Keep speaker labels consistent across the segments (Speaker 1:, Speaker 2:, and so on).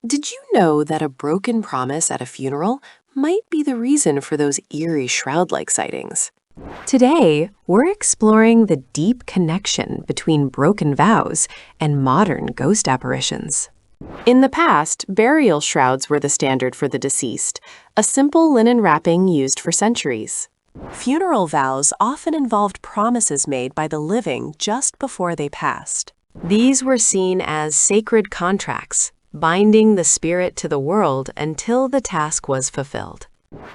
Speaker 1: Did you know that a broken promise at a funeral might be the reason for those eerie shroud-like sightings? Today, we're exploring the deep connection between broken vows and modern ghost apparitions. In the past, burial shrouds were the standard for the deceased, a simple linen wrapping used for centuries. Funeral vows often involved promises made by the living just before they passed. These were seen as sacred contracts, binding the spirit to the world until the task was fulfilled.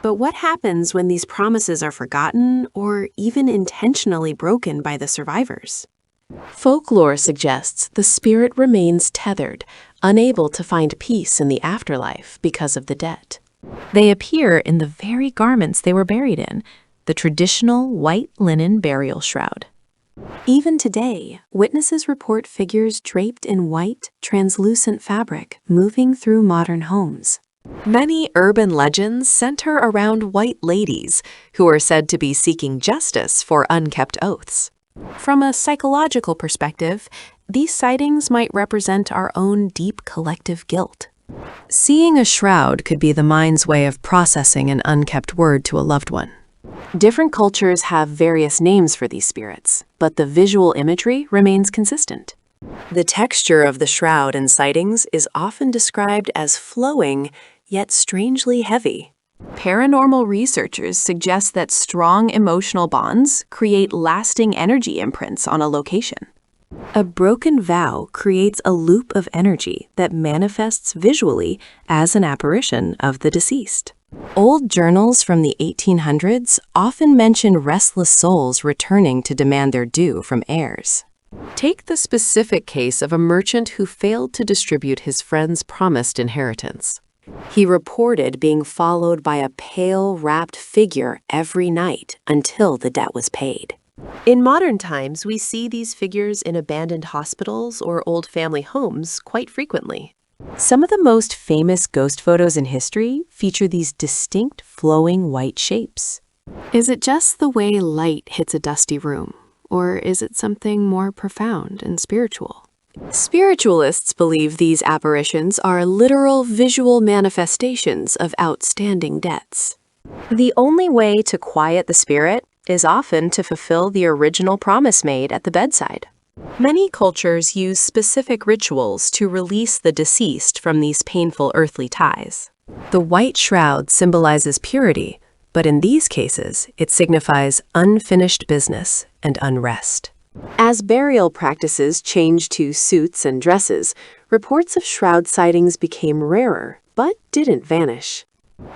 Speaker 1: But what happens when these promises are forgotten or even intentionally broken by the survivors? Folklore suggests the spirit remains tethered, unable to find peace in the afterlife because of the debt. They appear in the very garments they were buried in, the traditional white linen burial shroud. Even today, witnesses report figures draped in white, translucent fabric moving through modern homes. Many urban legends center around white ladies who are said to be seeking justice for unkept oaths. From a psychological perspective, these sightings might represent our own deep collective guilt. Seeing a shroud could be the mind's way of processing an unkept word to a loved one. Different cultures have various names for these spirits, but the visual imagery remains consistent. The texture of the shroud in sightings is often described as flowing, yet strangely heavy. Paranormal researchers suggest that strong emotional bonds create lasting energy imprints on a location. A broken vow creates a loop of energy that manifests visually as an apparition of the deceased. Old journals from the 1800s often mention restless souls returning to demand their due from heirs. Take the specific case of a merchant who failed to distribute his friend's promised inheritance. He reported being followed by a pale, wrapped figure every night until the debt was paid. In modern times, we see these figures in abandoned hospitals or old family homes quite frequently. Some of the most famous ghost photos in history feature these distinct flowing white shapes. Is it just the way light hits a dusty room, or is it something more profound and spiritual? Spiritualists believe these apparitions are literal visual manifestations of outstanding debts. The only way to quiet the spirit is often to fulfill the original promise made at the bedside. Many cultures use specific rituals to release the deceased from these painful earthly ties. The white shroud symbolizes purity, but in these cases, it signifies unfinished business and unrest. As burial practices changed to suits and dresses, reports of shroud sightings became rarer, but didn't vanish.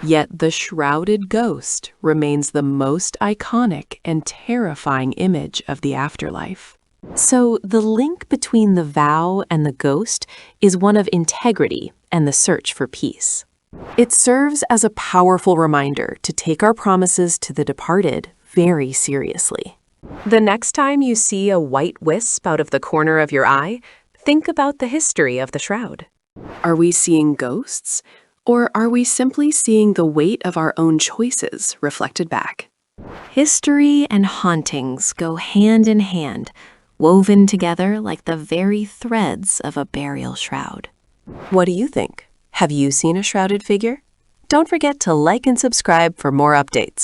Speaker 1: Yet the shrouded ghost remains the most iconic and terrifying image of the afterlife. So the link between the vow and the ghost is one of integrity and the search for peace. It serves as a powerful reminder to take our promises to the departed very seriously. The next time you see a white wisp out of the corner of your eye, think about the history of the shroud. Are we seeing ghosts, or are we simply seeing the weight of our own choices reflected back? History and hauntings go hand in hand, woven together like the very threads of a burial shroud. What do you think? Have you seen a shrouded figure? Don't forget to like and subscribe for more updates.